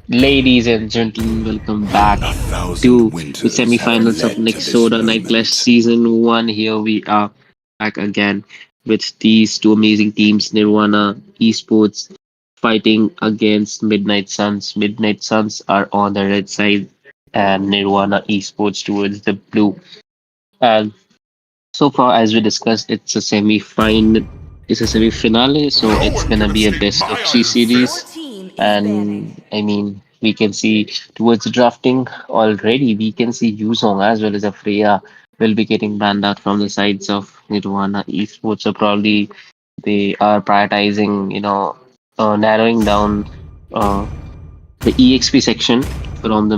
Ladies and gentlemen, welcome back A to thousand the winters have semifinals of led to this Nexora Night Clash moment. Season 1. Here we are back again with these two amazing teams, Nirvana Esports fighting against Midnight Suns. Midnight Suns are on the red side and Nirvana Esports towards the blue. And so far, as we discussed, it's a semi-finale, so No it's one gonna can be a escape best of my three iron Your series. fist. team is banned. And I mean, we can see towards the drafting already, we can see Yuzong as well as Freya will be getting banned out from the sides of Nirvana Esports. So probably they are prioritizing, narrowing down uh, the EXP section from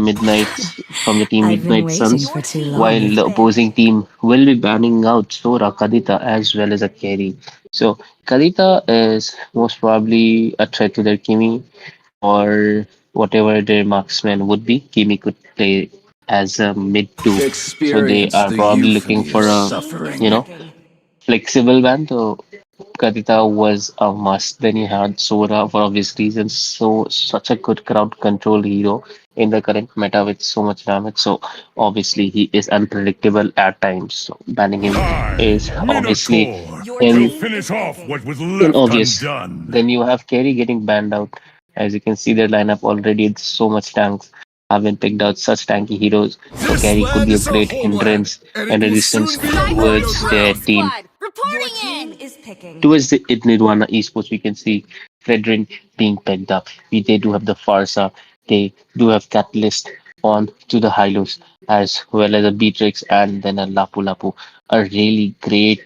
from the team I've been Midnight waiting Suns, Your for too team while long. is the banned. opposing team will be banning out Sora, Kadita, as well as a carry. So Kadita is most probably a threat to their Kimi or whatever their marksman would be. Kimi could play as a mid two. So they Experience are the probably looking euphony of for Your a, team is you suffering. know, picking. flexible ban. So Kadita was a must. Then you had Sora for obvious reasons. So such a good crowd control hero in the current meta with so much damage. So obviously he is unpredictable at times. So banning him I, is obviously Minotaur, Your will in team is finish off picking. what was in left obvious. undone. Then you have Carry getting banned out. As you can see, their lineup already it's so much tanks have been picked out such tanky heroes. So This Carry could land be a is our great homeland, hindrance and and it a will resistance soon be a Sniper rodeo towards their Attack draft. team. Squad Your team is picking. Towards the Nirvana Esports, we can see Fredrin being picked up. They do have the Farsa, they do have Catalyst on to the Hylos, as well as a Beatrix and then a Lapu Lapu. A really great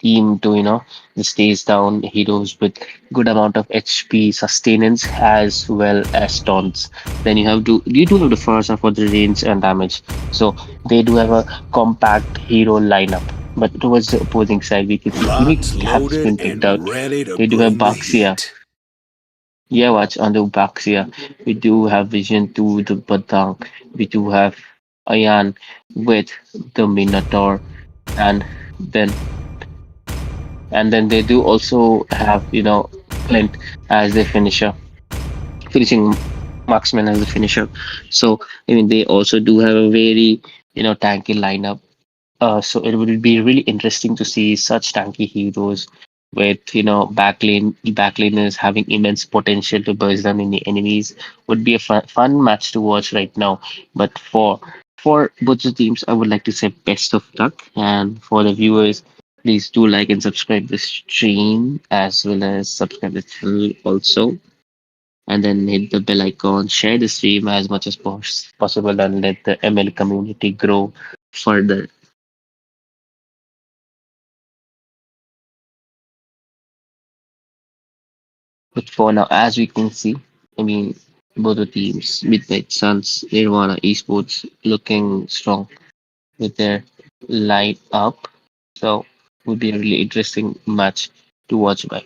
team to, stays down heroes with good amount of HP sustenance as well as taunts. Then you do have the Farsa for the range and damage. So they do have a compact hero lineup. But towards the opposing side, we can see Kimi Locked, has loaded, been picked and out. ready to They do have bring the Baxia. heat. Yeah, watch on the Baxia. We do have Vision 2, the Batang. We do have Ayan with the Minotaur. And then then they do also have, Clint as their finishing marksman as the finisher. So, I mean, they also do have a very, tanky lineup. So it would be really interesting to see such tanky heroes with backlaners having immense potential to burst down any enemies. Would be a fun match to watch right now. But for both the teams, I would like to say best of luck. And for the viewers, please do like and subscribe the stream as well as subscribe the channel also. And then hit the bell icon, share the stream as much as possible, and let the ML community grow further. But for now, as we can see, I mean, both the teams, Midnight Suns, Nirvana Esports, looking strong with their line up. So, would be a really interesting match to watch by.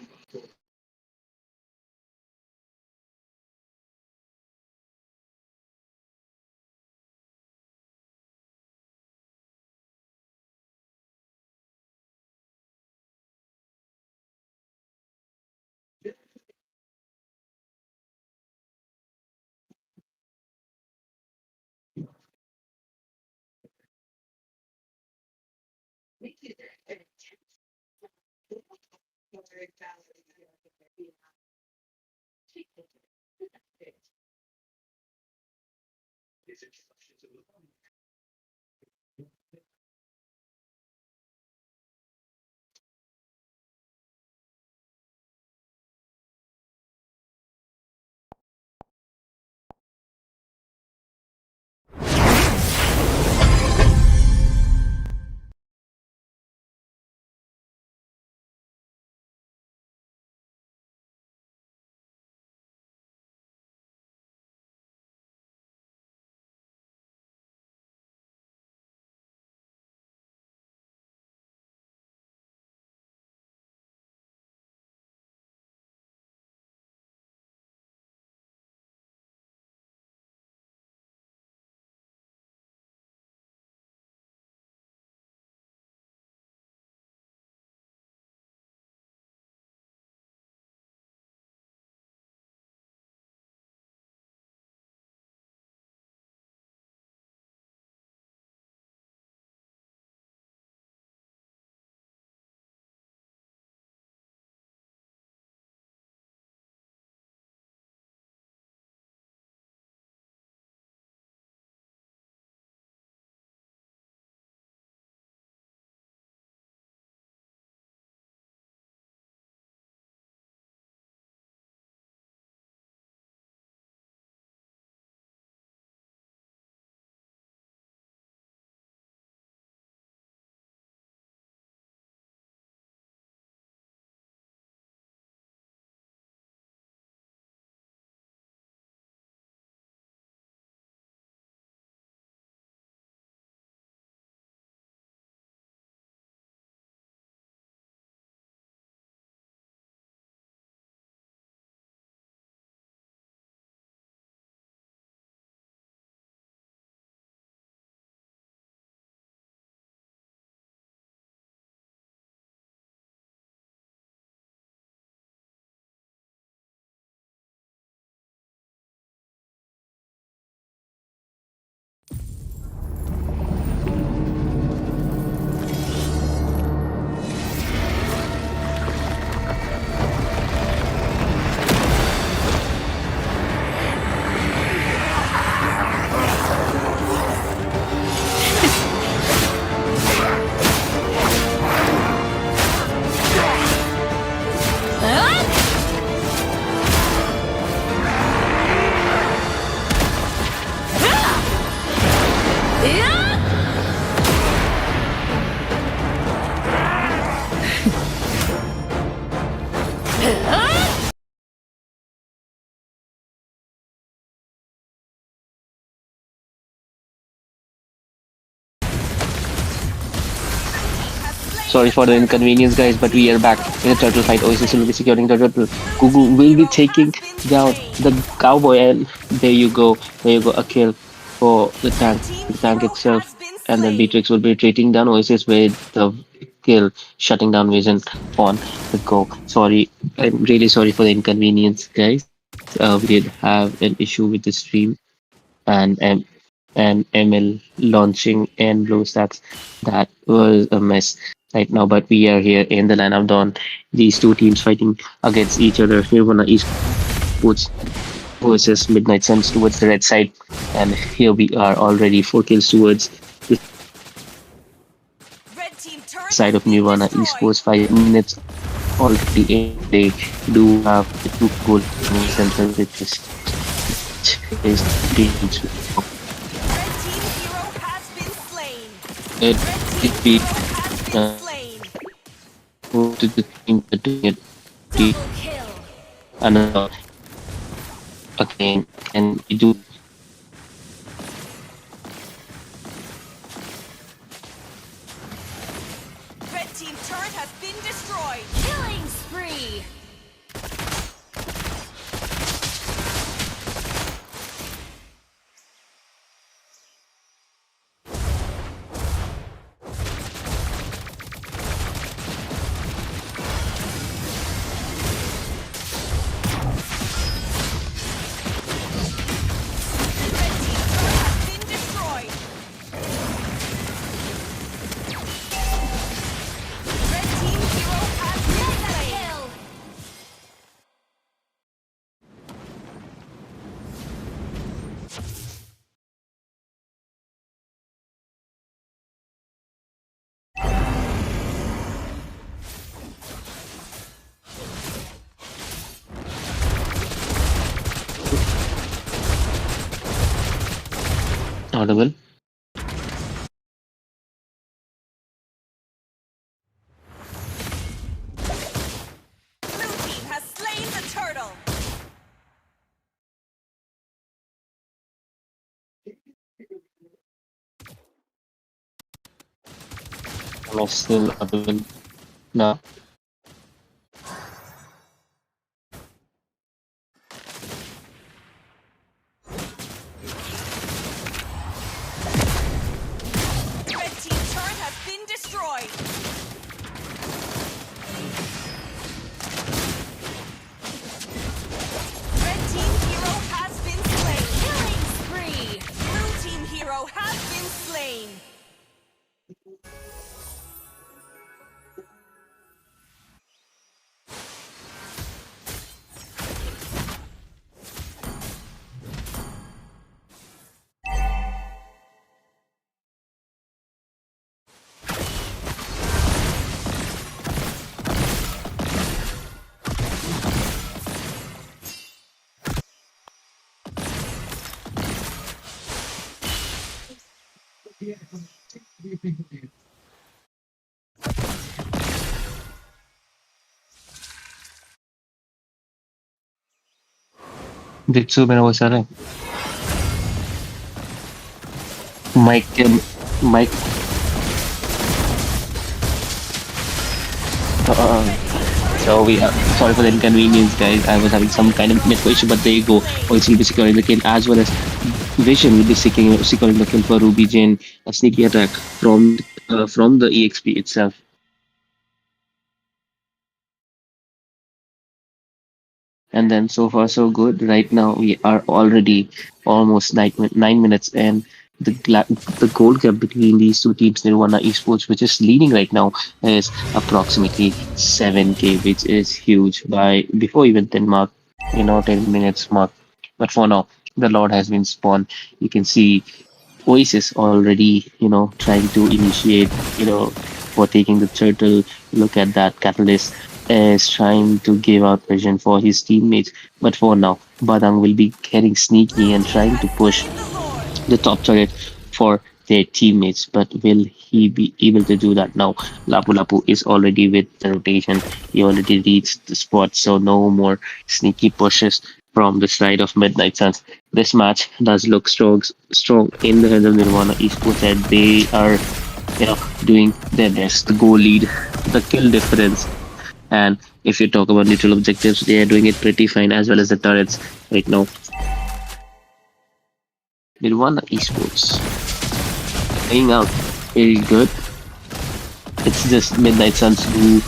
Sorry for the inconvenience, guys, but we are back in a turtle fight. Oasis will be securing the turtle. Blue Google team will be hero has taking been down slain. the cowboy, and there you go. There you go. A kill for Red team the tank hero itself. has been And then slain. Beatrix will be retreating down Oasis with the kill, shutting down Vision on the go. Sorry, I'm really sorry for the inconvenience, guys. We did have an issue with the stream and ML launching and BlueStacks. That was a mess right now, but we are here in the line of dawn. These two teams fighting against each other. Nirvana Esports versus Midnight Suns towards the red side, and here we are already 4 kills towards the side of Nirvana Esports. Five minutes Red team turret already has in, been and they destroyed. do have a 2 goal lead on themselves, which is two teams of Red team hero has been slain. Red it team be hero has been slain. both of the teams are doing it pretty Double kill. another again. Can we do Red team turret has been destroyed. Killing spree. Red team turret has been destroyed. Red team hero has been slain. audible? Blue team has slain the turtle. Am I still audible now? Red team turret has been destroyed. Red team hero has been slain. Killing spree. Blue team hero has been slain. Ditsu मेरा voice आ रहा है? Mike can Mike uh, Red team turret so has we been have sorry for the destroyed. inconvenience, guys. I was having some kind of network issue, but there you go. Slain. Oiz will be securing the kill as well as Vision will be securing the kill for Ruby Jane. A sneaky attack from the EXP itself. And then so far so good. Right now we are already almost 9 minutes, and the goal gap between these two teams, Nirvana Esports, which is leading right now, is approximately 7K, which is huge by before even 10 mark, 10 minutes mark. But for now, the Lord has been spawned. You can see Oasis already, trying to initiate, for taking the turtle. Look at that. Catalyst is trying to give out vision for his teammates. But for now, Badang will be getting sneaky Blue and team trying has to push slain the Lord. the top turret for their teammates. But will he be able to do that now? Lapu Lapu is already with the rotation. He already reached the spot, so no more sneaky pushes from the side of Midnight Suns. This match does look strong in the hands of Nirvana Esports, and they are doing their best. The goal lead, the kill difference, and if you talk about neutral objectives, they are doing it pretty fine as well as the turrets right now. Nirvana Esports playing out very good. It's just Midnight Suns who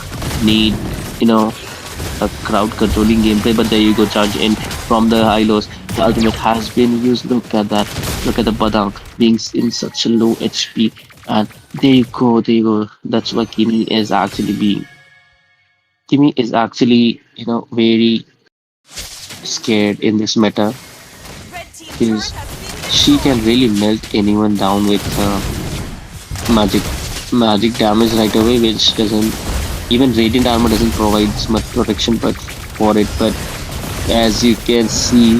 need, you know, a crowd controlling gameplay, but there you go, charge in from the high lows. The ultimate has been used. Look at that. Look at the Badang being in such a low HP. And there you go, there you go. That's what Kimi is actually being. Kimi is actually, very scared in this meta Red team turret because has been she can destroyed. really melt anyone down with magic magic damage right away, which doesn't even radiant armor doesn't provide much protection but for it. But as you can see,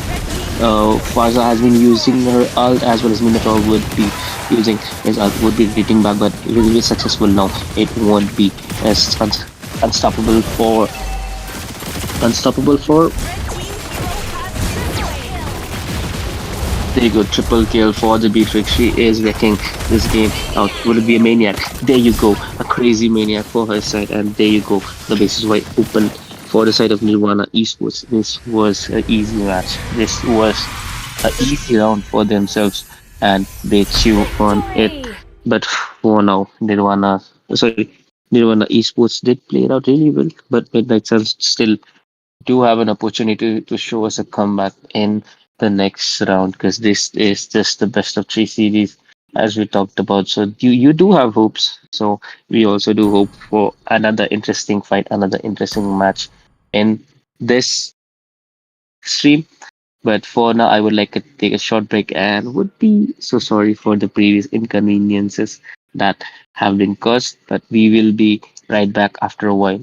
Red team double Farza has been using her ult as well as Minotaur would be using his ult, would be hitting back, but it will be successful now. It won't be as unstoppable for unstoppable for. Red team hero has been slain. There you go, triple kill for the Beatrix. She is wrecking this game out. Will it be a maniac? There you go, a crazy maniac for her side, and there you go. The base is wide open for the side of Nirvana Esports. This was an easy match. This was an easy round for themselves, and they chew on it. Victory! But for now, Nirvana Esports did play it out really well, but Midnight Suns still do have an opportunity to show us a comeback in the next round because this is just the best of three series as we talked about. So you do have hopes. So we also do hope for another interesting fight, another interesting match in this stream. But for now, I would like to take a short break and would be so sorry for the previous inconveniences that have been caused. But we will be right back after a while.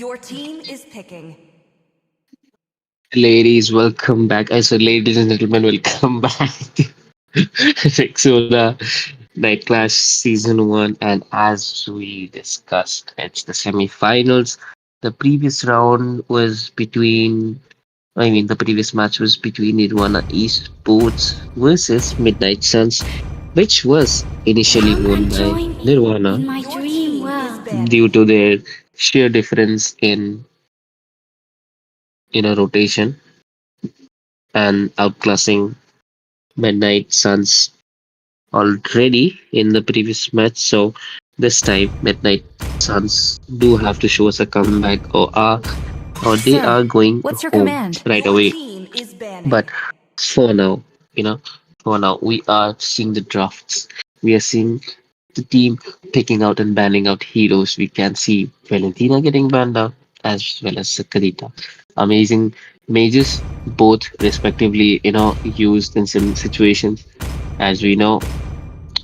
Your team is picking. Ladies, welcome back. I said, ladies and gentlemen, welcome back to Nexora Night Clash Season 1. And as we discussed, it's the semi-finals. The previous round was between, the previous match was between Nirvana Esports versus Midnight Suns, which was initially Come won and by join me Nirvana in my Your dream team is world. due banning. to their sheer difference in a rotation and outclassing Midnight Suns already in the previous match. So this time, Midnight Suns do have to show us a comeback, or they Sir, are going what's your home command? right Your away. team is banning. But for now, you know, for now, we are seeing the drafts. We are seeing the team picking out and banning out heroes. We can see Valentina getting banned out as well as Sakarita. Amazing mages, both respectively, used in some situations, as we know.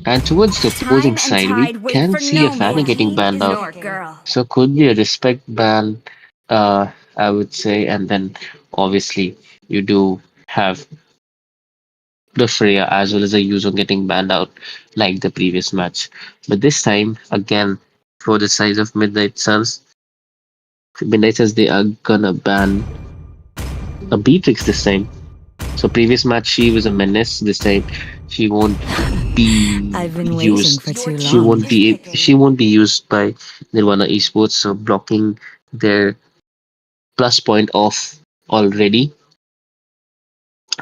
And towards the opposing Time and side, we tide wait can for see a no Your Fanny man. getting team banned is out. Ignore, picking. girl. So could be a respect ban, I would say. And then obviously you do have the Freya as well as the Yuzo getting banned out like the previous match. But this time, again, for the size of Midnight Suns, they are gonna ban a Beatrix this time. So previous match she was a menace. This time she won't be I've been waiting for used. Your too She team long. won't is be picking. she won't be used by Nirvana Esports. So blocking their plus point off already.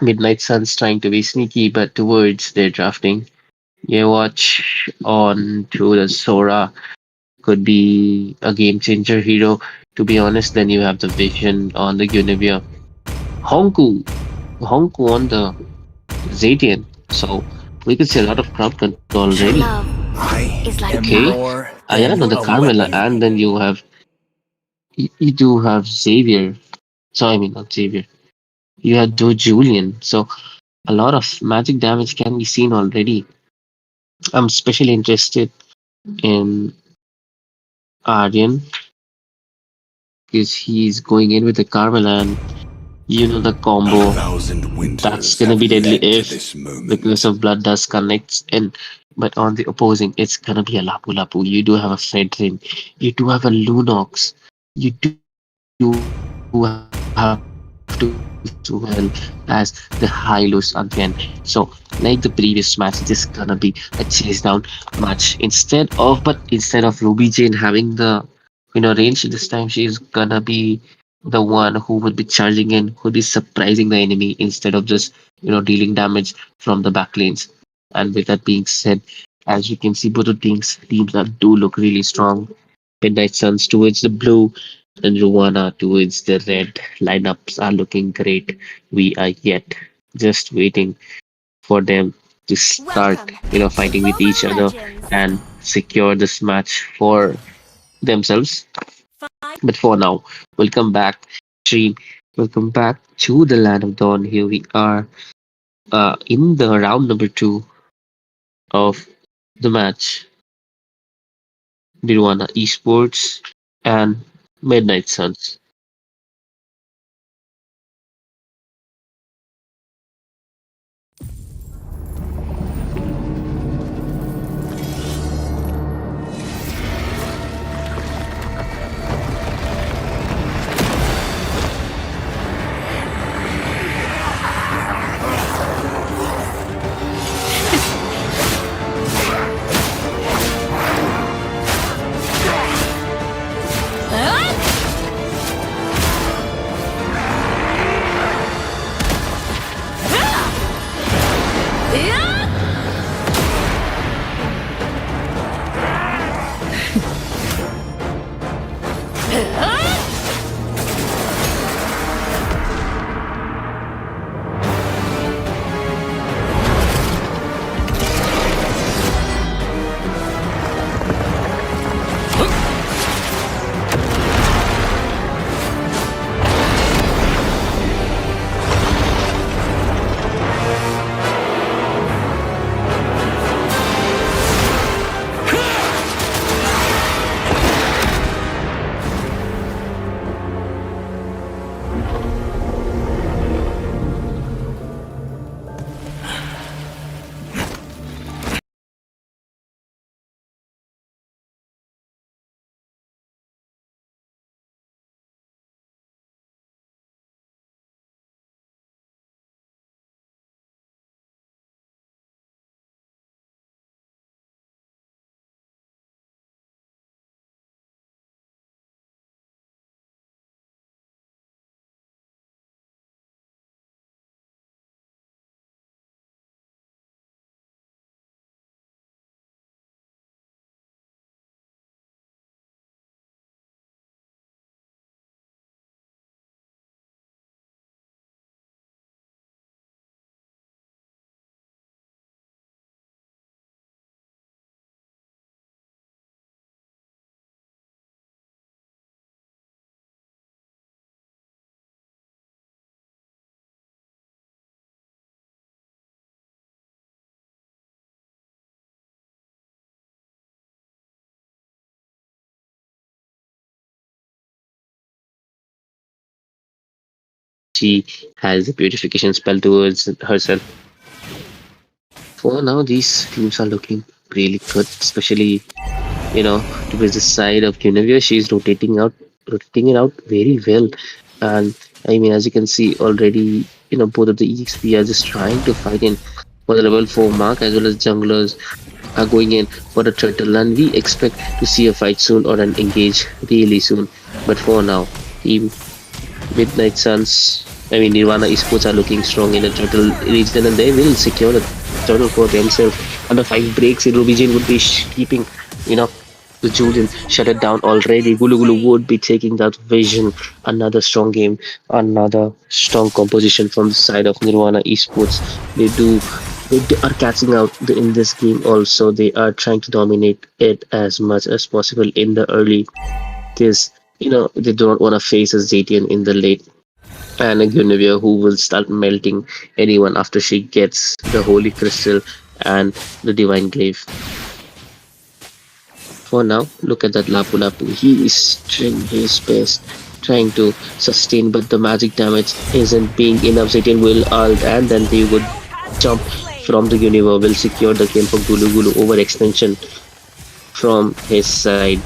Midnight Suns trying to be sneaky, but towards their drafting. Yeah, watch on to the Sora could be a game changer hero. To be honest, then you have the Vision on the Guinevere. Honku on the Zadian. So we could see a lot of crowd control True already. love I is like am Okay. fire. more Ayan than on Your the a team Carmela, is weapon. and then picking. you do have Xavier. So I mean not Xavier. You have Do Julian. So a lot of magic damage can be seen already. I'm especially interested in Aryan because he's going in with the Carmela, and the A combo thousand that's winters gonna have be deadly led to if this the curse moment. of blood does connects in. But on the opposing, it's gonna be a Lapu Lapu. You do have a Fredrin, you do have a Lunox, you do have to as well as the Hylos again. So like the previous match, it's just gonna be a chase down match instead of Ruby Jane having the range. This time she's gonna be the one who would be charging in, who would be surprising the enemy instead of just dealing damage from the back lanes. And with that being said, as you can see, both the teams that do look really strong. Midnight Suns towards the blue and Ruana towards the red. Lineups are looking great. We are yet just waiting for them to start, Welcome to fighting with each Mobile other Legends. and secure this match for themselves. Five. But for now, welcome back, stream. Welcome back to the land of dawn. Here we are, in the round number two of the match. Nirvana Esports and Midnight Suns. She has a purification spell towards herself. For now, these teams are looking really good, especially towards the side of Guinevere. She's rotating it out very well. And I mean, as you can see already, both of the EXP are just trying to fight in for the level 4 mark, as well as junglers are going in for the turtle. And we expect to see a fight soon or an engage really soon. But for now, Team Midnight Suns, I mean, Nirvana Esports are looking strong in the turtle region, and they will secure the turtle for themselves. Under 5 breaks, Ruby Jane would be keeping, you know, the Julian shut it down Hero has already. been Gulu Gulu slain. would be taking that vision. Another strong game, another strong composition from the side of Nirvana Esports. They do. They are catching out in this game also. They are trying to dominate it as much as possible in the early, because they do not want to face a Zetian in the late, and a Guinevere who will start melting anyone after she gets the Holy Crystal and the Divine Glaive. For now, look at that Lapu Lapu. He is trying his best, trying to sustain, but the magic damage isn't being enough. Zetian will ult, and then they would Hero has jump been slain. from the Guinevere, will secure the kill for Gulu Gulu overextension from his side.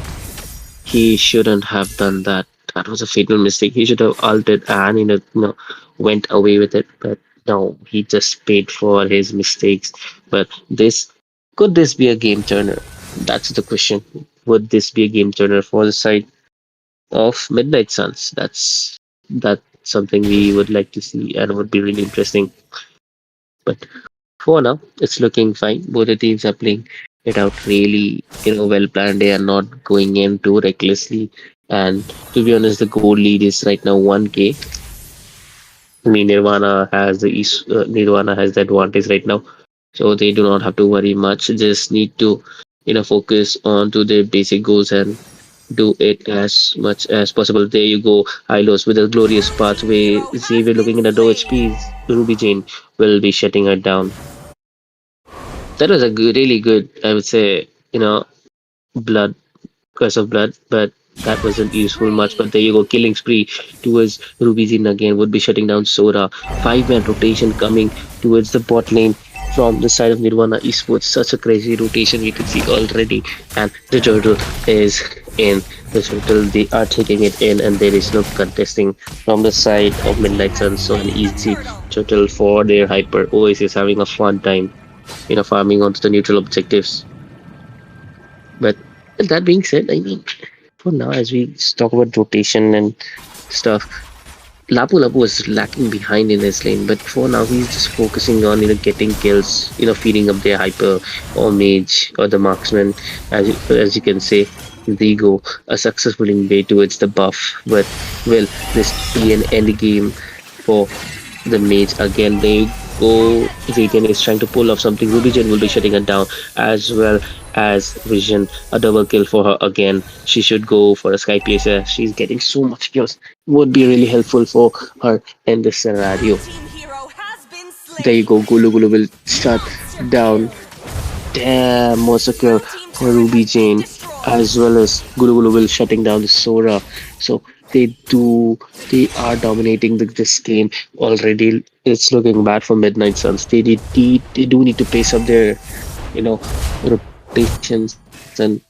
He shouldn't have done that. That was a fatal mistake. He should have altered and went away with it. But no, he just paid for his mistakes. But this could this be a game turner? That's the question. Would this be a game turner for the side of Midnight Suns? That's something we would like to see and would be really interesting. But for now, it's looking fine. Both the teams are playing it out really, well planned. They are not going in too recklessly. And to be honest, the goal lead is right now 1K. I mean, Nirvana has the advantage right now, so they do not have to worry much. Just need to, focus on to their basic goals and do it as much as possible. There you go, Hylos with a glorious pathway. Hero has Xavier looking been at the low slain. HP. Ruby Jane will be shutting her down. That was a really good, I would say, blood, curse of blood, but that Killing wasn't useful much. But spree. there you go, killing spree towards Rubizin again would be shutting down Sora. 5-man rotation coming towards the bot lane from the side of Nirvana Esports. Such a crazy rotation we could see already. And the turtle is in. The turtle, they are taking it in, and there is no contesting from the side of Midnight Has Sun. So an slain the easy turtle. turtle for their hyper. Oasis having a fun time, farming onto the neutral objectives. But that being said, I mean, for now, as we talk about rotation and stuff, Lapu Lapu was lacking behind in his lane, but for now he's just focusing on getting kills, feeding up their hyper or mage or the marksman, as you can say. There you go, a successful invade towards the buff. But will this be an end game for the mage again? They go. Zaytian is trying to pull off something. Rubigen will be shutting it down, as well as Vision. A double kill for her again. She should go for a Sky Piercer. She's getting so much kills. Would be really helpful for her in this Blue scenario. team hero has been There you slain. go. Gulu Gulu will shut Monster down. kill. Damn, massacre Blue team's for turret Ruby has been Jane, destroyed. as well as Gulu Gulu will shutting down the Sora. So they do they are dominating this game already. It's looking bad for Midnight Suns. They do need to pace up their rotations and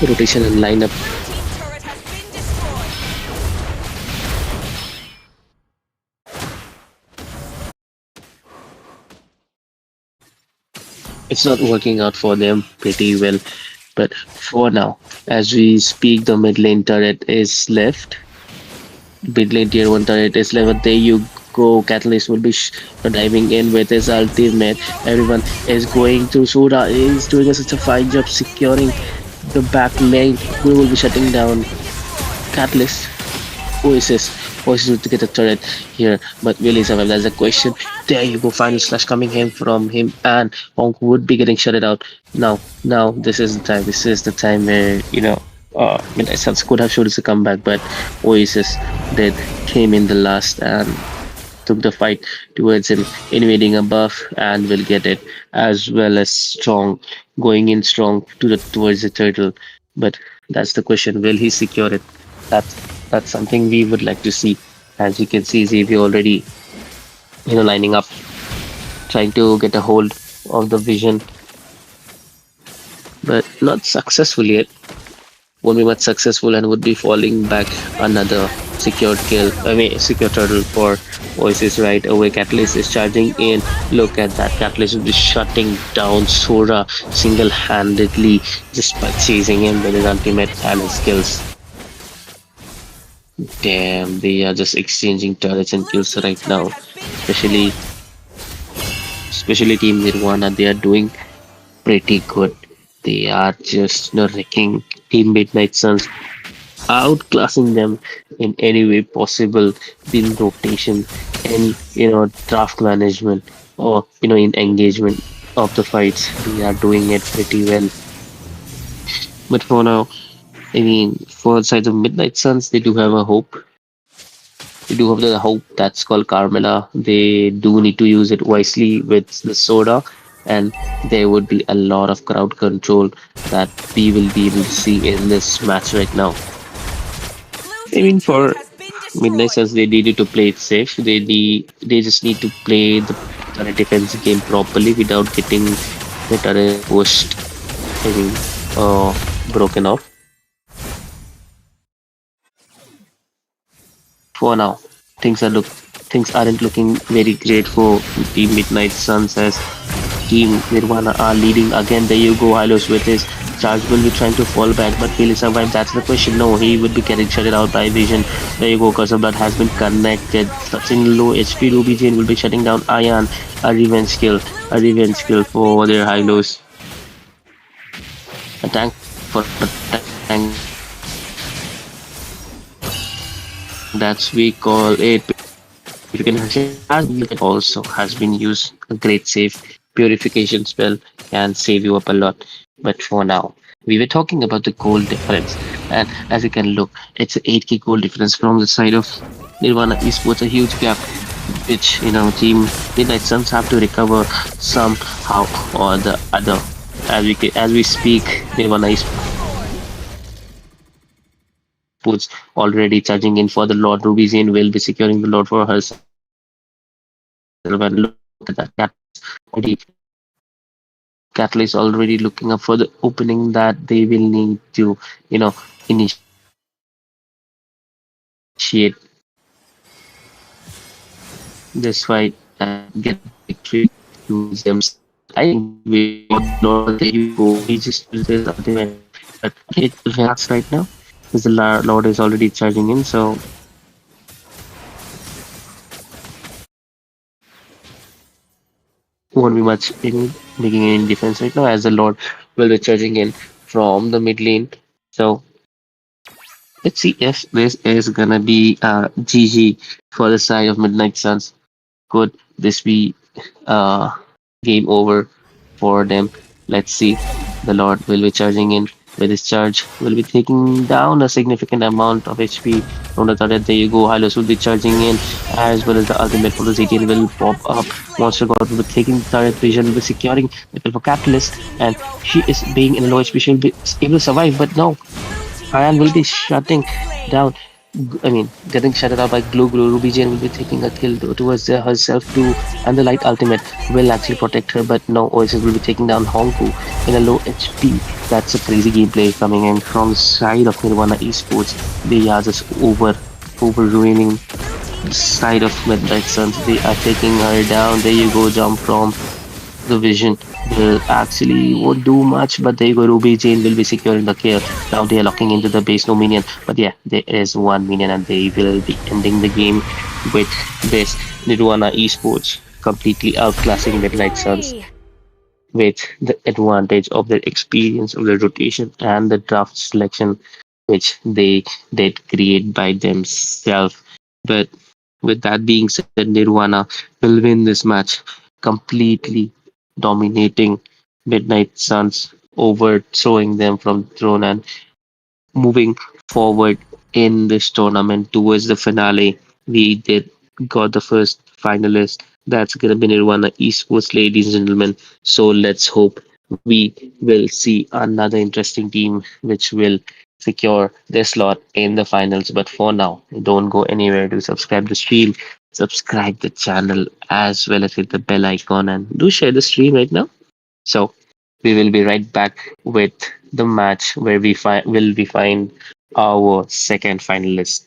rotation and lineup. Blue team's turret has been destroyed. It's not working out for them pretty well. But for now, as we speak, the mid lane turret is left. Mid lane tier 1 turret is left. There you go. Catalyst will be diving in with his ultimate. Everyone is going through. Soda is doing such a fine job securing the back lane. We will be shutting down Catalyst. Oasis. Oasis to get a turret here, but will he survive? That's the question. There you go, final slash coming in from him, and Honk would be getting shutted out. Now, this is the time. This is the time where, Midnight Suns could have showed us a comeback, but Oasis did came in the last and took the fight towards him, invading a buff and will get it, as well as strong, going in strong towards the turtle. But that's the question: will he secure it? That's that's something we would like to see. As you can see, Xavier already lining up, trying to get a hold of the vision, but not successful yet. Won't be much successful and would be falling back another secured kill. I mean, secure turtle for Oasis right away. Catalyst is charging in. Look at that. Catalyst will be shutting down Sora single-handedly just by chasing him with his ultimate and his skills. Damn, they are just exchanging turrets and Blue kills team's right turret now. has been Especially, destroyed. especially Team Nirvana, they are doing pretty good. They are just wrecking Team Midnight Suns, outclassing them in any way possible in rotation, in draft management, or in engagement of the fights. They are doing it pretty well. But for now, I mean, for the side of Midnight Suns, they do have a hope. They do have the hope that's called Carmela. They do need to use it wisely with the soda, and there would be a lot of crowd control that we will be able to see in this match right now. Blue I team's mean, turret for has been Midnight destroyed. Suns, they needed to play it safe. They just need to play the turret defense game properly without getting the turret pushed. I mean, broken off. For now, things aren't looking very great for Team Midnight Suns as Team Nirvana are leading again. There you go, Hylos with his charge will be trying to fall back, but will he survive? That's the question. No, he would be getting shutted out by Vision. There you go, Curse of Blood has been connected. Such in low HP, Ruby Jane will be shutting down Ion. A revenge kill, Blue a team's revenge turret kill has been for their destroyed. Hylos. A tank for a tank. That's we call it. You can also has been used a great save purification spell can save you up a lot. But for now, we were talking about the goal difference, and as you can look, it's an 8k goal difference from the side of Nirvana Esports, a huge gap, which Team Midnight Suns have to recover somehow or the other. As we speak, Nirvana Esports already charging in for the Lord. Ruby Zane will be securing the Lord for herself, and look at that Catalyst already. Catalyst already looking up for the opening that they will need to, initiate this fight and get the victory towards themselves. I think they will be for the Lord, but there you go. He just used his ultimate. But it relax right now because the Lord is already charging in, so won't be much in making any difference right now as the Lord will be charging in from the mid lane. So let's see if this is gonna be GG for the side of Midnight Suns. Could this be game over for them? Let's see. The Lord will be charging in with his charge. Will be taking down a significant amount of HP from the turret. There you go. Hylos will be charging in as well as the ultimate for the ZTN will Ally pop has up. been slain. Monster God will be taking the turret. Vision will be securing the kill for Blue Catalyst, team and hero she has is been being in a low HP. slain. She'll be able to survive, but no. Blue Ayan will hero be has shutting been slain. down. I mean, getting shutted out by Glue Glue. Ruby Jane will be taking a kill towards herself too, Blue team and the Light hero Ultimate has been will actually slain. protect her. But no, Oasis will be taking down Honku in a low HP. That's a crazy gameplay coming in from the side of Nirvana Esports. They are just over ruining Blue team the side of victory. Midnight Suns. They are Killing taking her down. There you go, spree. jump from the Vision will Killing actually spree. won't do much, but there you go. Ruby Jane will be securing the kill. Killing Now they are locking into the spree. base, no minion. But yeah, there is one minion, and they will be ending the game with this Nirvana Esports completely outclassing Midnight Suns Victory. with the advantage of their experience of the rotation and the draft selection which they did create by themselves. But with that being said, Nirvana will win this match completely dominating Midnight Suns, overthrowing them from the throne and moving forward in this tournament towards the finale. We did got the first finalist. That's gonna be Nirvana Esports, ladies and gentlemen. So let's hope we will see another interesting team which will secure their slot in the finals. But for now, don't go anywhere to subscribe the stream, subscribe the channel as well as hit the bell icon and do share the stream right now. So we will be right back with the match where we find our second finalist.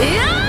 Yeah!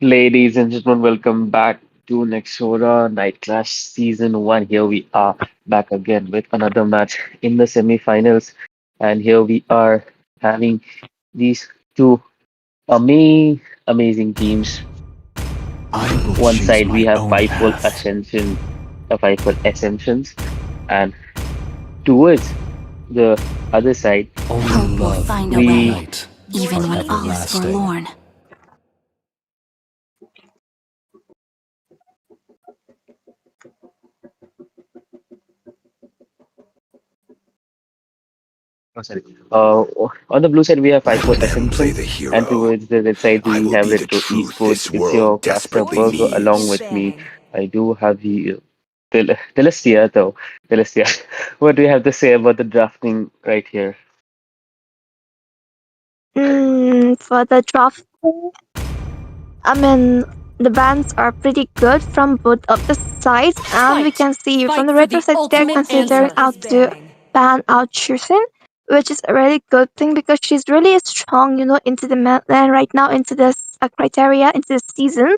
Ladies and gentlemen, welcome back to Nexora Night Clash Season 1. Here we are back again with another match in the semi-finals. And here we are having these two amazing teams. I will One choose side we my have own Fightful path. Ascension, Fightful Ascensions, and towards the other side, Only Hope will love find a will we way, unite, Your even when team all is has everlasting. forlorn. Oh, sorry. On the blue side, we have Fightful Let them play Ascension, the and hero. towards the red side, I we will have be the Retro truth Esports. this It's world your Caster desperately Burger voices along will needs. with me. bang. I do have the Telestia, though. Telestia, what do you have to say about the drafting right here? For the drafting, I mean, the bans are pretty good from both of the sides, and we Fight! can see from Fight the for retro the side they're ultimate considering answer. out Is to bang. ban out Shusin, which is a really good thing because she's really strong, into the mainland right now, into this criteria, into the season.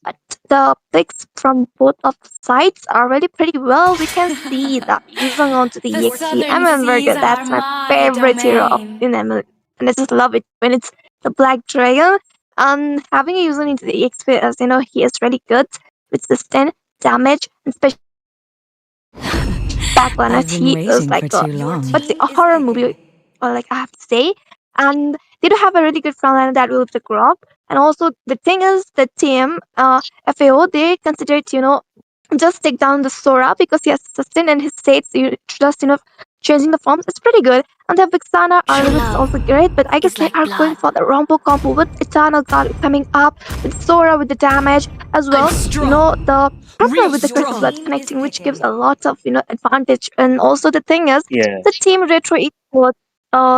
But the picks from both of the sides are really pretty well. We can see that using onto the The EXP southern seas Emmenberger. are That's my my favorite hero of domain. in ML, and I just love it when it's the Black Dragon. Having a user into the EXP, as he is really good with sustain, damage, and especially backliners. I've been He is waiting like for a too Your long. what's the team a is horror movie, picking. or like I have to say. And they do have a really good frontliner that will the Grok. And also the thing is the team FAO they consider it, just take down the Sora because he has sustain and his states just changing the forms. It's pretty good. And the Vixana True Arlevis is love also great, but I guess is they like are going blood. for the Rumble combo with Eternal God coming up, with Sora with the damage as I'm well. strong. The partner Real with the strong. Crystal Your Blood team is connecting, which gives picking. a lot of advantage. And also the thing is Yeah, the team retro esports,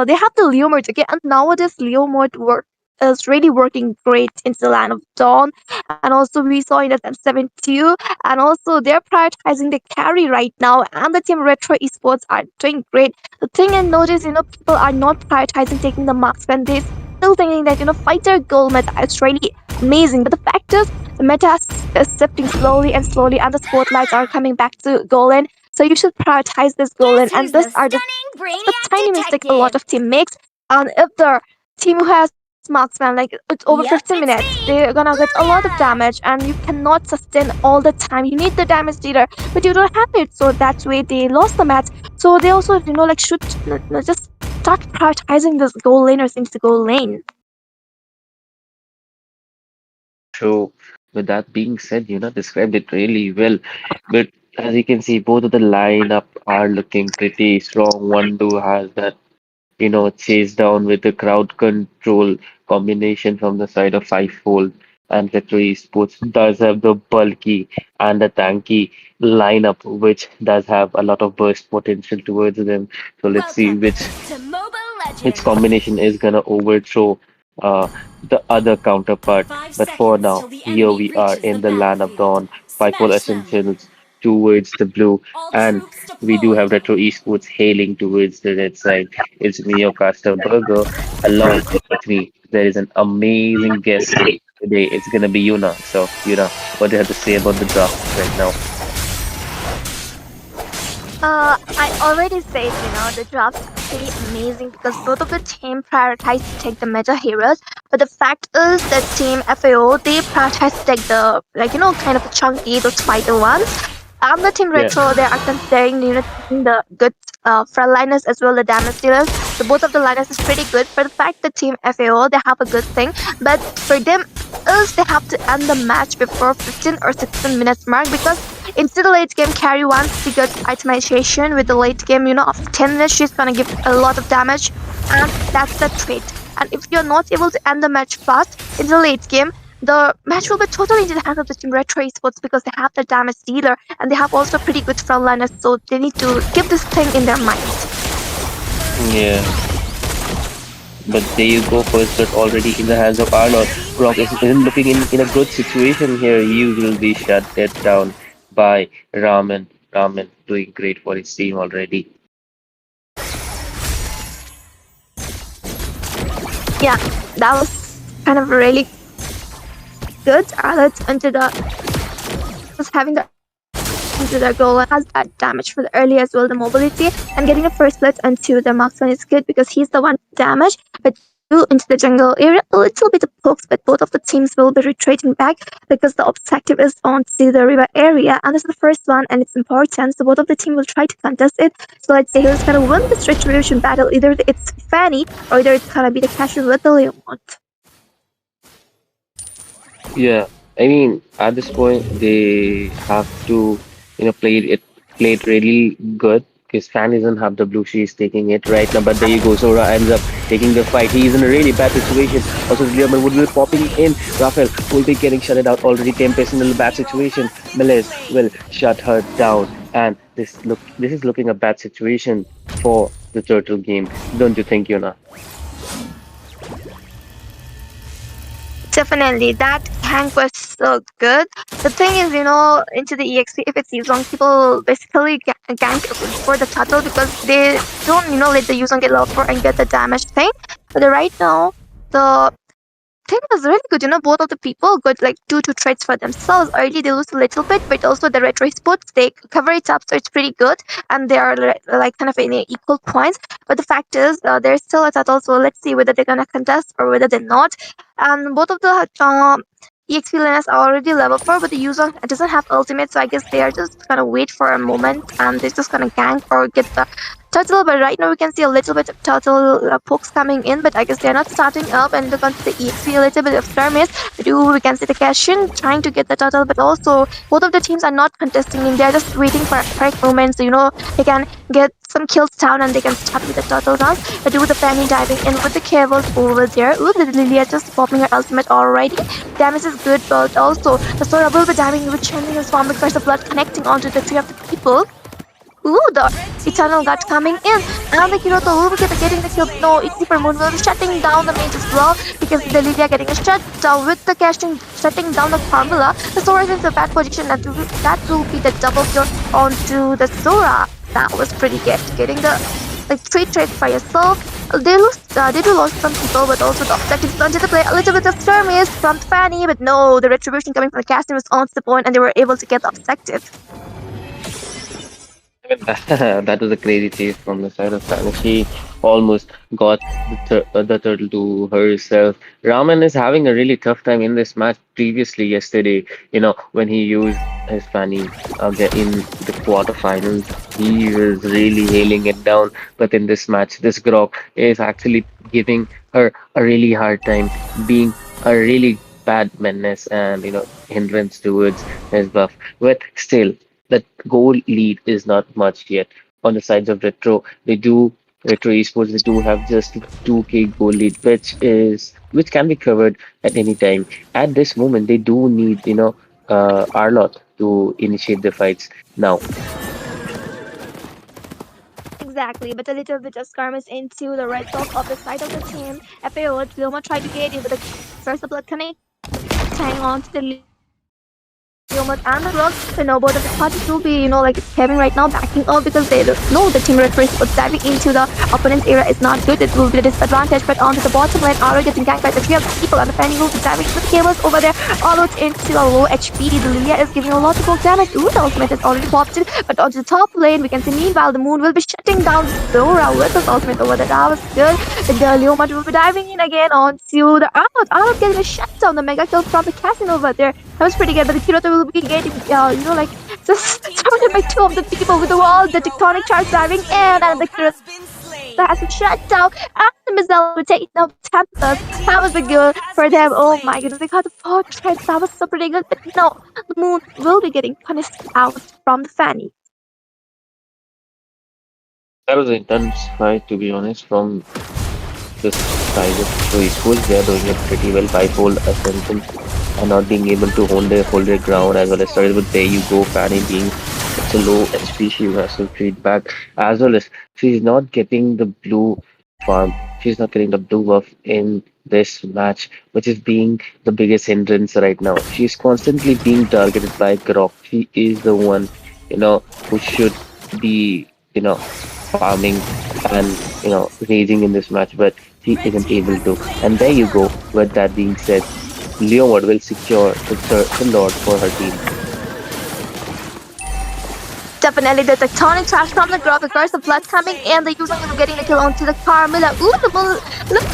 they have the Leo mode again, and nowadays Leo mode work is really working great into the Land of Dawn, and also we saw in the M72, and also they're prioritizing the carry right now, and the team retro esports are doing great. The thing I notice, people are not prioritizing taking the marks when they still thinking that fighter goal meta is really amazing, but the fact is the meta is shifting slowly and slowly, and the spotlights are coming back to goal in. So you should prioritize this goal in, Guess and who's this the are stunning the brainiac tiny mistake a lot detective? of team makes. And if the team who has marksman, like it's over Yep, 15 it's minutes, me, they're gonna get a lot of Luna. damage, and you cannot sustain all the time. You need the damage dealer, but you don't have it. So that's why they lost the match. So they also, should just start prioritizing this goal laners into the goal lane. true. With that being said, described it really well. But as you can see, both of the lineup are looking pretty strong. One do has that chase down with the crowd control combination from the side of Fivefold, and Retro Esports does have the bulky and the tanky lineup, which does have a lot of burst potential towards them. So let's see Welcome which to Mobile which Legends. combination is gonna overthrow uh, the other counterpart. 5 But for seconds now, till the here enemy we are reaches the in the land of battlefield. dawn, Fightful Smash them! Essentials towards the blue, All and troops we do have deployed. Retro Esports hailing towards the red side. It's me, your caster Burger, along with me. There is an amazing guest today. It's gonna be Yuna. So, Yuna, what do you have to say about the draft right now? I already said, the drafts are pretty amazing because both of the team prioritize to take the meta heroes. But the fact is that team FAO, they prioritize to take the, kind of chunky, those fighter ones. And the team Yeah, retro, they are considering, taking the good frontliners as well, the damage dealers. So both of the liners is pretty good. For the fact that team FAO, they have a good thing. But for them is they have to end the match before 15 or 16 minutes mark because into the late game, carry wants to get itemization with the late game, after 10 minutes, she's gonna give a lot of damage, and that's the trait. And if you're not able to end the match fast in the late game, the match will be totally into the hands of the team Retro Esports because they have the damage dealer and they have also pretty good frontliners, so they need to keep this thing in their mind. yeah. But there you go, first blood already in the hands of Arnold. Team Brock isn't Brainiac looking in a good situation here. He will be shut dead down by Ramen. Ramen doing great for his team already. Yeah, that was kind of a really good. Let's into the just having the into the goal and has that damage for the early as well, the mobility, and getting a first blood onto the marksman is good because he's the one damage. But two into the jungle area, a little bit of pokes, but both of the teams will be retreating back because the objective is onto the river area, and this is the first one, and it's important. So both of the team will try to contest it. So let's say who's gonna win this retribution battle. Either it's Fanny or either it's gonna be the Cashew with the Leomont. Yeah, I mean, at this point, they have to, play it really good because Fan doesn't have the blue. She's taking it right now, but there you go. Sora ends up taking the fight. He's in a really bad situation. Also, Leomund would be popping in. Raphael will be getting shutted out already. Tempest in a bad situation. Melez will shut her down, and this is looking a bad situation for the turtle game. Don't you think, Yuna? Definitely, that tank was so good. The thing is, into the EXP, if it's Yuzong, people basically gank for the turtle because they don't, let the Yuzong get level 4 and get the damage thing. But right now, the thing was really good. Both of the people got like 2 trades for themselves. Early they lose a little bit, but also the retro sports they cover it up, so it's pretty good, and they are like kind of in equal points. But the fact is, there's still a turtle, so let's see whether they're gonna contest or whether they're not. And both of the EXP laners are already level 4, but the user doesn't have ultimate, so I guess they are just gonna wait for a moment and they're just gonna gank or get the turtle. But right now we can see a little bit of turtle pokes coming in, but I guess they're not starting up. And look onto the EXP, a little bit of skirmish. We can see the Cashin trying to get the turtle, but also both of the teams are not contesting him. They're just waiting for a correct moment, so they can get some kills down and they can start with the turtle rounds. But the Fanny diving in with the cables over there. Ooh, the Lilia just popping her ultimate already. Damage is good, but also the Sora will be diving with chanting his form because the blood connecting onto the 3 of the people. Ooh, the Eternal God coming in. And the Kiroto will be getting the kill. No, it's Super Moon will be shutting down the mage as well because the Lilia getting a shut down with the casting, shutting down the formula. The Sora is in a bad position. That will be the double kill onto the Sora. That was pretty good. Getting the 3 trades by yourself. They do lose some people, but also the objectives onto the play. A little bit of skirmish from Fanny, but no, the retribution coming from the casting was on the point and they were able to get the objective. That was a crazy chase from the side of Spanish. She almost got the turtle to herself. Raman is having a really tough time in this match. Previously, yesterday, when he used his fanny in the quarterfinals, he was really hailing it down. But in this match, this Grok is actually giving her a really hard time, being a really bad menace and hindrance towards his buff. But still, the goal lead is not much yet on the sides of Retro Esports. They do have just 2K goal lead, which can be covered at any time. At this moment, they do need Arlott to initiate the fights now. Exactly, but a little bit of skirmish into the red top of the side of the team. FAO, Loma tried to get in, but the first blood connect hang on to the Leomund and the Rock. So no, both of the parties will be, Kevin right now backing up because they know the team referees, but diving into the opponent's area is not good. It will be a disadvantage, but onto the bottom lane, Aro getting ganked by the 3 of the people, and the Fanny will be diving with the cables over there, all out into a low HP. The Lilia is giving a lot of bulk damage. Ooh, the ultimate is already popped in, but onto the top lane, we can see meanwhile the Moon will be shutting down Zora with his ultimate over there. That was good. The Leomund will be diving in again onto the Arnold. Arnold getting a shutdown, the mega kill from the Cassin over there. That was pretty good, but the Kiroto will be getting, just surrounded by 2 of the people with the wall, the tectonic charge diving in, and the Kiroto has been shut down, and the Missile will take down Tempest. That was a good for them. Oh my goodness, they got the 4 trades. That was so pretty good, but no, the Moon will be getting punished out from the Fanny. That was an intense fight, to be honest, from this side of esports. They are doing it pretty well. Bifold Ascension and not being able to hold their ground as well as started. But there you go, Fanny being such a low HP, she has to treat back as well as she's not getting the blue farm. She's not getting the blue buff in this match, which is being the biggest hindrance right now. She's constantly being targeted by Grok. She is the one, who should be, farming and raging in this match, but she isn't able to. And there you go. With that being said, Leomord will secure the Lord for her team. Definitely the tectonic trash from the grove, the curse of blood coming in, the usual of getting the kill onto the Carmilla. Ooh, the look,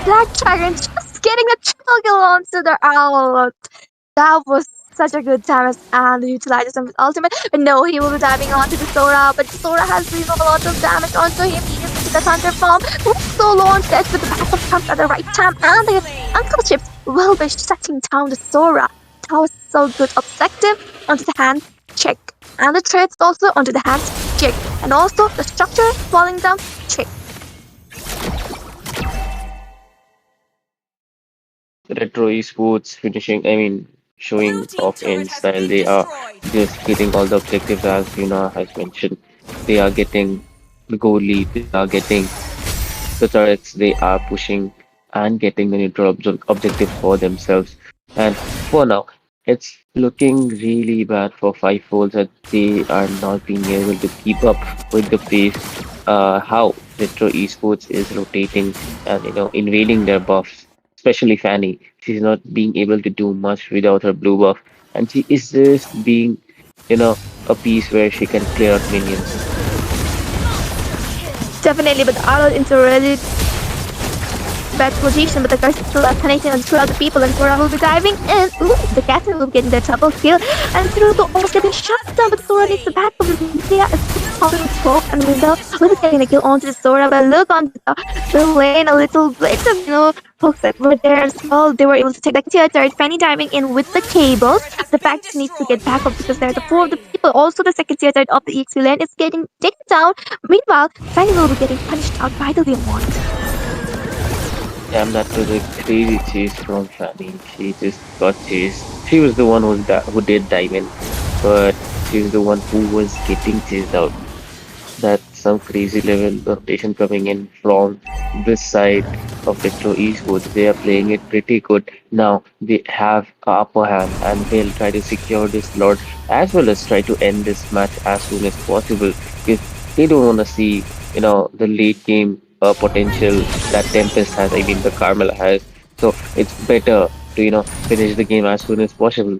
Black Dragon just getting a triple kill onto the owl. That was such a good damage and utilizes him with ultimate. But no, he will be diving onto the Sora, but Sora has a lot of damage onto him. He is into the Thunder Form. So launch that with the backup comes at the right time, and the Uncle Chips will be shutting down the Sora. That was so good. Objective onto the hand, check. And the trades also onto the hands, check. And also the structure falling down, check. Retro esports finishing, I mean, Blue showing team off turret in has style. been They are destroyed. just getting all the objectives as Yuna has mentioned. They are getting the goal lead, they are getting the turrets, they are pushing and getting the neutral objectives for themselves. And for now, it's looking really bad for Five Folds that they are not being able to keep up with the pace. How Retro Esports is rotating and invading their buffs, especially Fanny. She's not being able to do much without her blue buff, and she is just being, a piece where she can clear out minions. Definitely, but Arnold into really bad position, but the guys still are connecting and throughout the people, and Sora will be diving in. Ooh, the Catherine will be getting the double kill, and through the almost getting shot down, but Sora needs the back of the Lydia is popping smoke, and will be getting the kill onto the Sora, but look onto the lane, a little bit of, folks that were there as well. They were able to take the theater, Fanny diving in with the cables. The fact she needs to get back up because there's the four of the people. Also, the second theater of the EXP lane is getting taken down. Meanwhile, Fanny will be getting punished out by the Leomord. Damn, that was a crazy chase from Fanny. She just got chased. She was the one who did dive in, but she was the one who was getting chased out. That's some crazy level rotation coming in from this side of Retro Esports. They are playing it pretty good. Now they have a upper hand and they'll try to secure this Lord as well as try to end this match as soon as possible because they don't want to see, the late game potential that Tempest has, I mean the Carmel has. So it's better to, finish the game as soon as possible.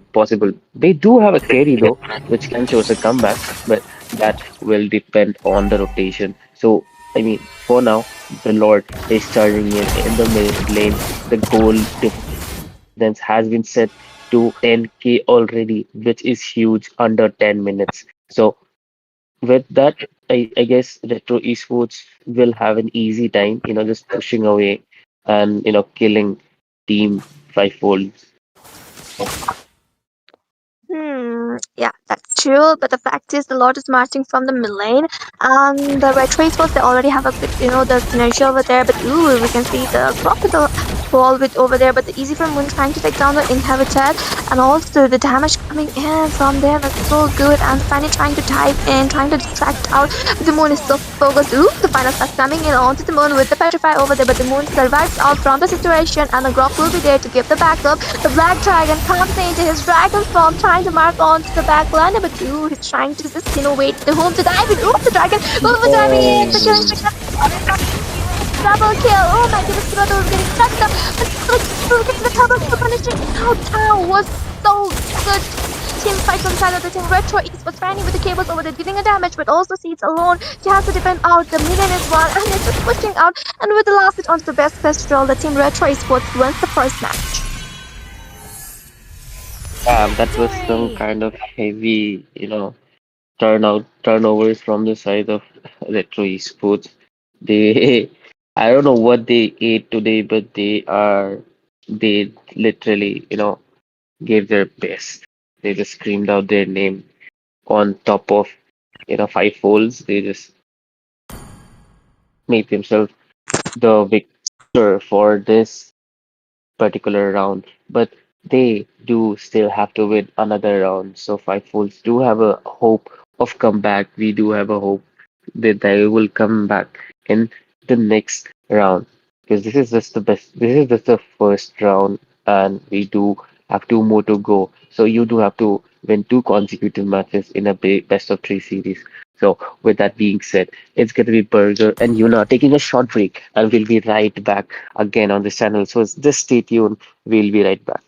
They do have a carry though, which can show us a comeback, but that will depend on the rotation. So, I mean, for now, the Lord is charging in the mid lane. The goal difference has been set to 10k already, which is huge under 10 minutes. So, with that, I guess Retro Esports will have an easy time, just pushing away and, killing Team Fivefold. Yeah, that's true. But the fact is, the Lord is marching from the mid lane, and the red trace was they already have a bit, the synergy over there. But ooh, we can see the crocodile fall with over there. But the easy from Moon trying to take down the inhabitant, and also the damage coming in from there was so good. And finally trying to dive in, trying to distract out. But the Moon is so focused. Ooh, the final start coming in onto the Moon with the petrify over there. But the Moon survives out from the situation, and the Grok will be there to give the backup. The Black Dragon comes into his dragon form, trying to mark onto the back line. But ooh, he's trying to just, wait the home to dive in. Ooh, the dragon will be diving in. The killing the double kill. Oh my goodness, the brother was getting shut down. But look at the double kill punishing. How Tao was so good. Team fight on the side of the team. Retro Esports Fanny with the cables over there dealing a damage, but also sees alone. She has to defend out. The minion is one, and it's just pushing out. And with the last hit onto the best roll, the team Retro Esports wins the first match. That was some Victory! kind of heavy, turnovers from the side of Retro Esports. They, I don't know what they ate today, but they literally, gave their best. They just screamed out their name on top of, five folds. They just made themselves the victor for this particular round. But they do still have to win another round. So five folds do have a hope of comeback. We do have a hope that they will come back in the next round because this is just the best. This is just the first round, and we do have two more to go. So you do have to win two consecutive matches in a best of three series. So with that being said, it's going to be Burger and Yuna taking a short break, and we'll be right back again on this channel. So just stay tuned. We'll be right back.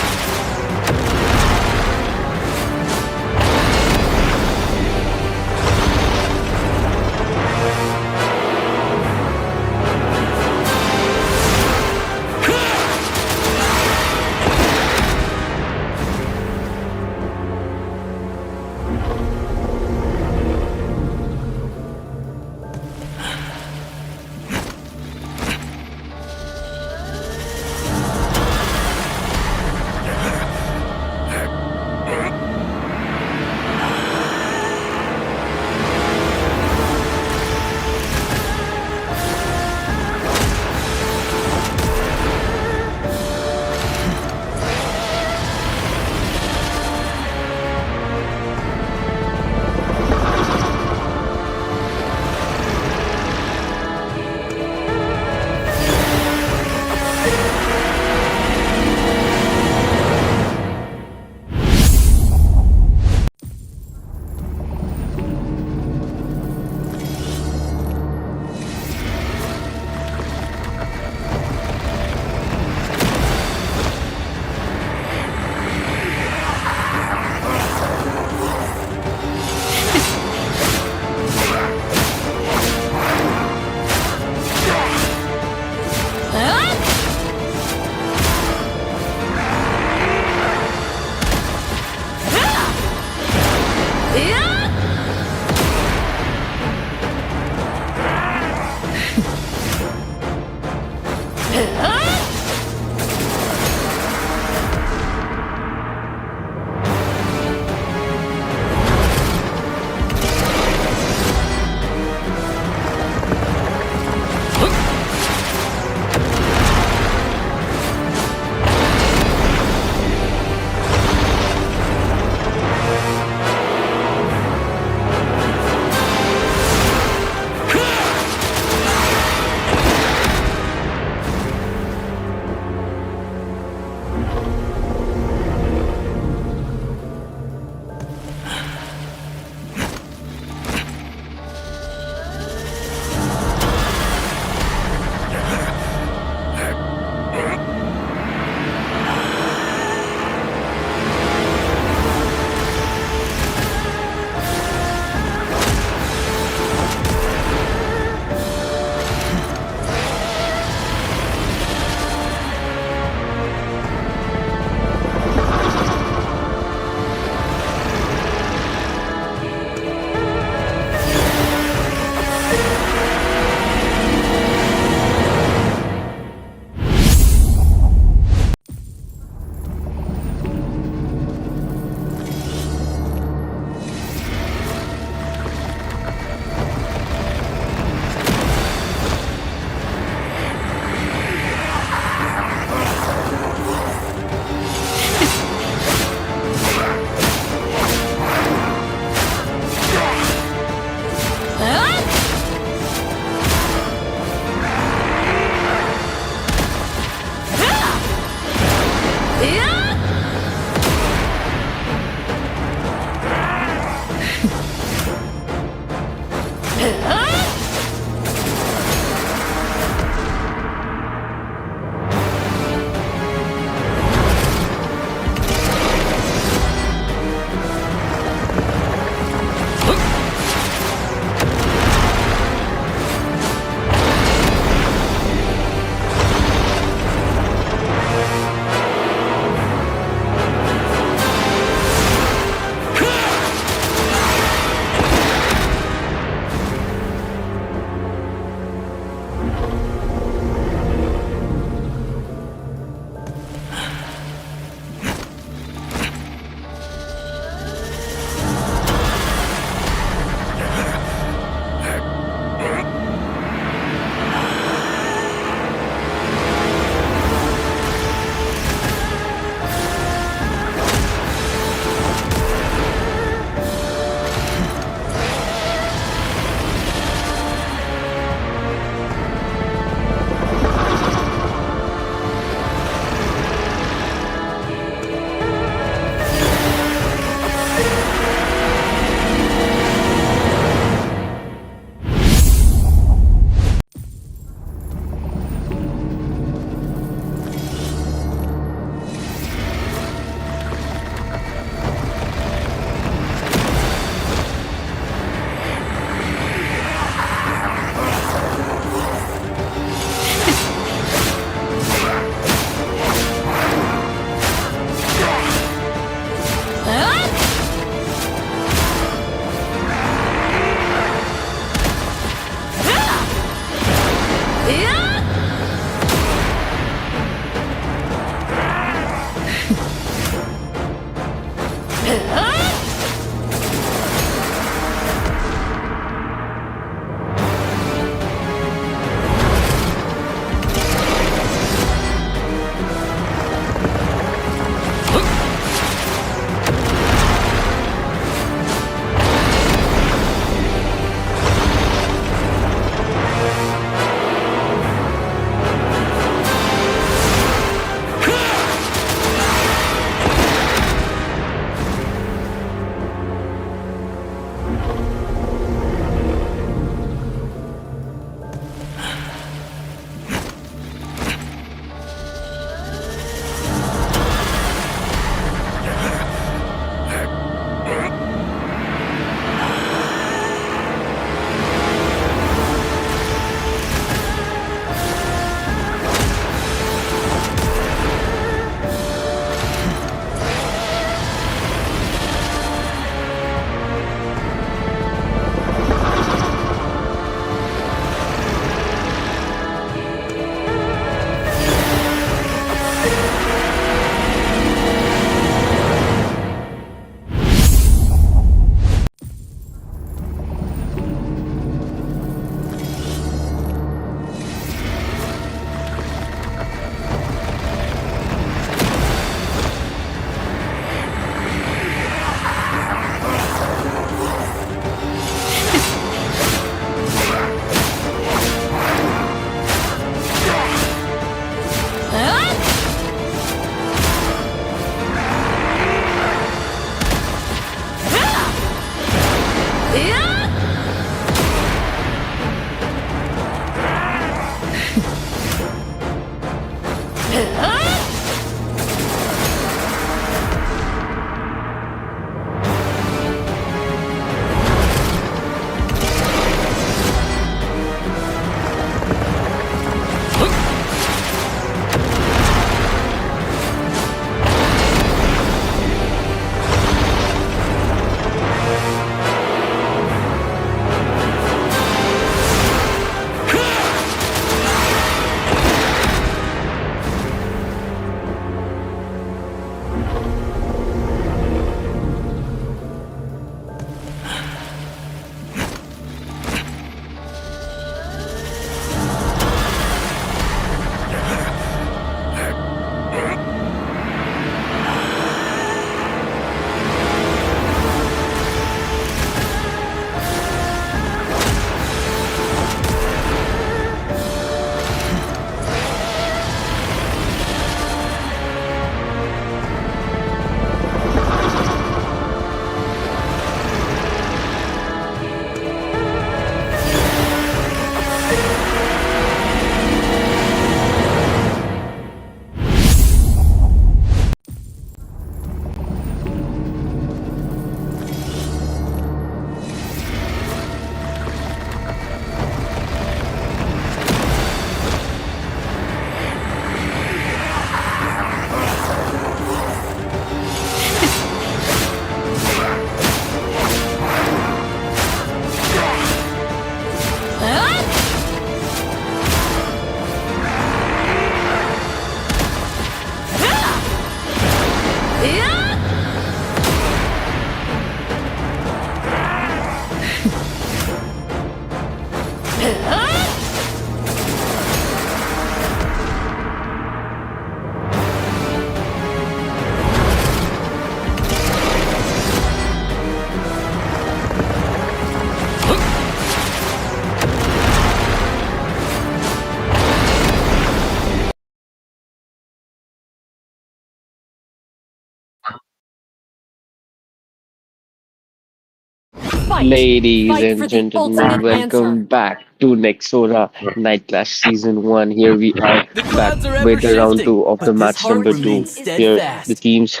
Ladies and gentlemen, welcome back to Nexora Night Clash Season 1. Here we are The back clouds are ever with the round shifting, 2 of the but this match heart number 2. remains Here the steadfast. teams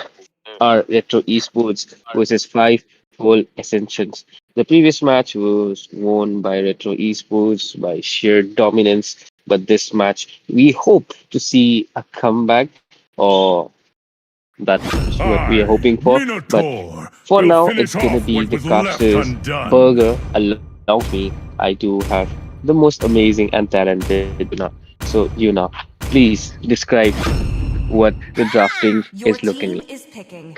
are Retro Esports versus 5 Whole Ascensions. The previous match was won by Retro Esports by sheer dominance, but this match we hope to see a comeback, or that's what we are hoping I, for. But Minotaur, for will now, it's finish gonna off be what the was left caster's undone. burger. Along with me, I do have the most amazing and talented Yuna. So, Yuna, please describe what the drafting Your is looking team like. is picking.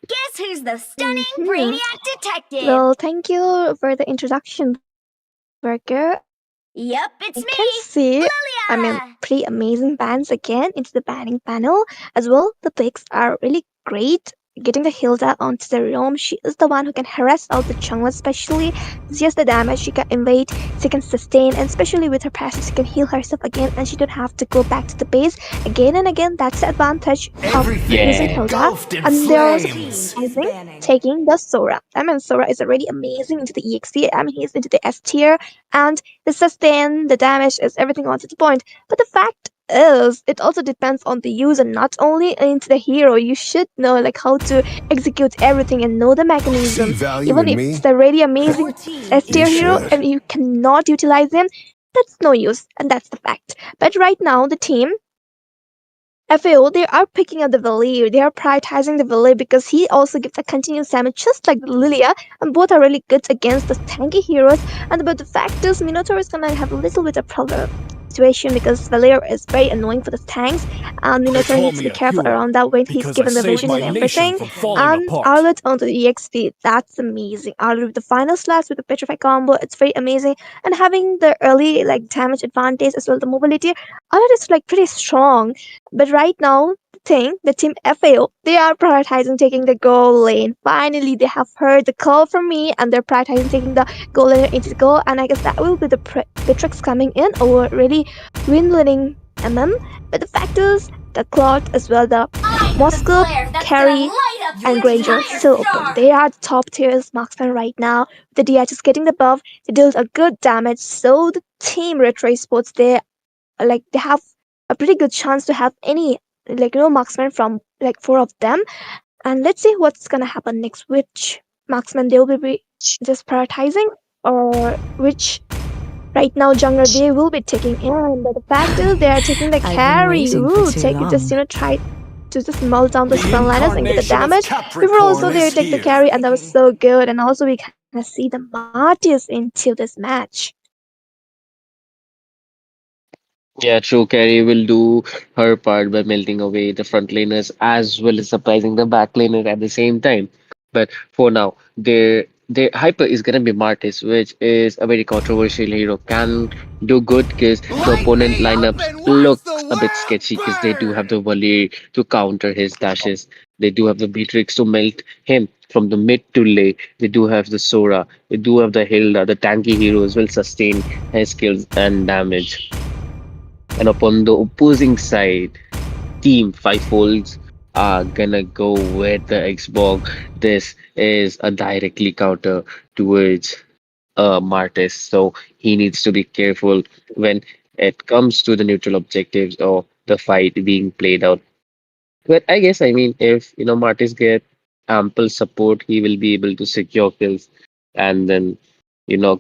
Guess who's the stunning Hmm. brainiac detective? Well, thank you for the introduction, Burger. I can Yup, see, it's me, pretty Lilia! amazing bans again into the banning panel as well. The picks are really great. Getting the Hilda onto the roam, she is the one who can harass out the jungle, especially. It's just the damage she can invade, she can sustain, and especially with her passive, she can heal herself again, and she don't have to go back to the base again and again. That's the advantage of Everything using is Yeah. Hilda. engulfed in And they're Your also team flames. is prioritizing banning. taking the Sora. I mean, Sora is already amazing into the EXP. I mean, he's into the S tier, and the sustain, the damage is everything on to the point. But the fact is, it also depends on the user, not only into the hero. You should know like how to execute everything and know the See mechanism. value Even in if it's me? a really Your amazing team S is You tier hero banning. should. and you cannot utilize him, that's no use, and that's the fact. But right now, the team FAO, they are picking up the Valley. They are prioritizing the Valley because he also gives a continuous damage just like Lilia, and both are really good against the tanky heroes. And but the fact is, Minotaur is gonna have a little bit of problem situation because Valier is very annoying for the tanks, and They Minotaur call needs to me be a careful hero around that when he's because I given the Your saved vision my and team is nation everything. from picking. falling And apart. Arlet onto the EXP, that's amazing. Arlet with the final slash with the Petrify combo, it's very amazing. And having the early like damage advantage as well, the mobility, Arlet is like pretty strong. But right now, thing, the team FAO, they are prioritizing taking the goal lane. Finally, they have heard the call from me and they're prioritizing taking the goal lane into the goal. And I guess that will be the Beatrix coming in or really win-winning MM. But the fact is, the Cloud as well, the I'm the Moscow, glare that's gonna Carry, light up your and Granger entire still open. star! They are the top tiers marksmen right now. The DH is getting the buff. They deal a good damage. So the team Retro Sports, they have a pretty good chance to have any marksman from like four of them. And let's see what's gonna happen next. Which marksman they will be just prioritizing, or which right now jungler they will be taking in. But the fact is they are taking the I've been carry. waiting for Ooh, too take it, just long. try to just melt down those The front liners and get the incarnation of damage. Before Your also Capricorn they is take the team here. is carry, and that was picking. so good. And also we kind of see the Martius into this match. Yeah, true. Carrie will do her part by melting away the front laners as well as surprising the back laner at the same time. But for now, their hyper is gonna be Martis, which is a very controversial hero. Can do good because the Light opponent me up lineups and watch look the a bit world sketchy because they do have the burn! Valley to counter his dashes. They do have the Beatrix to melt him from the mid to late. They do have the Sora. They do have the Hilda. The tanky heroes will sustain his skills and damage. And upon the opposing side, Team Fivefolds are gonna go with the Xbox. This is a directly counter towards Martis, so he needs to be careful when it comes to the neutral objectives or the fight being played out. But I guess, I mean, if Martis get ample support, he will be able to secure kills and then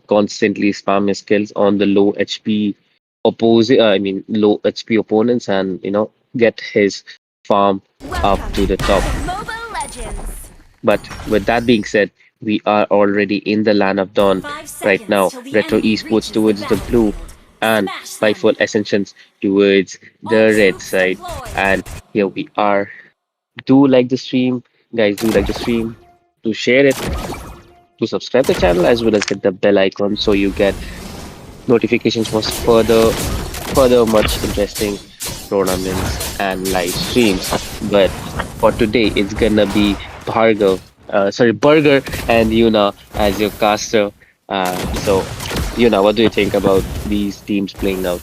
constantly spam his kills on the low HP low HP opponents, and get his farm up Welcome to the top. to Mobile Legends. But with that being said, we are already in the land of dawn 5 seconds right now. till the Retro enemy Esports reaches the towards the blue battlefield. and Smash them. Fightful Ascensions towards All the red troops side. deployed. And here we are. Do like the stream, guys. Do like the stream. To share it, to subscribe the channel, as well as hit the bell icon so you get notifications for further much interesting tournaments and live streams. But for today, it's gonna be Burger and Yuna as your caster. So, Yuna, what do you think about these teams playing out?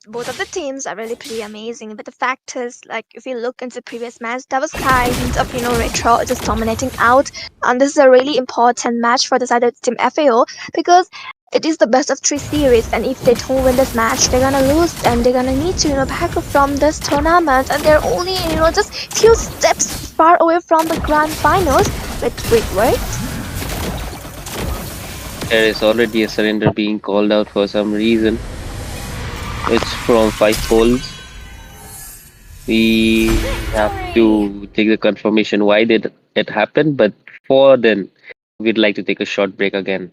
Both of the teams are really pretty amazing, but the fact is, like, if you look into the previous match, that was kind of, Retro just dominating out. And this is a really important match for the side of Team FAO because it is the best of three series. And if they don't win this match, they're gonna lose and they're gonna need to, back up from this tournament. And they're only, just few steps far away from the grand finals. But wait. There is already a surrender being called out for some reason. It's from Five Folds. We have Victory. to take the confirmation why did it happen, but for then, we'd like to take a short break again.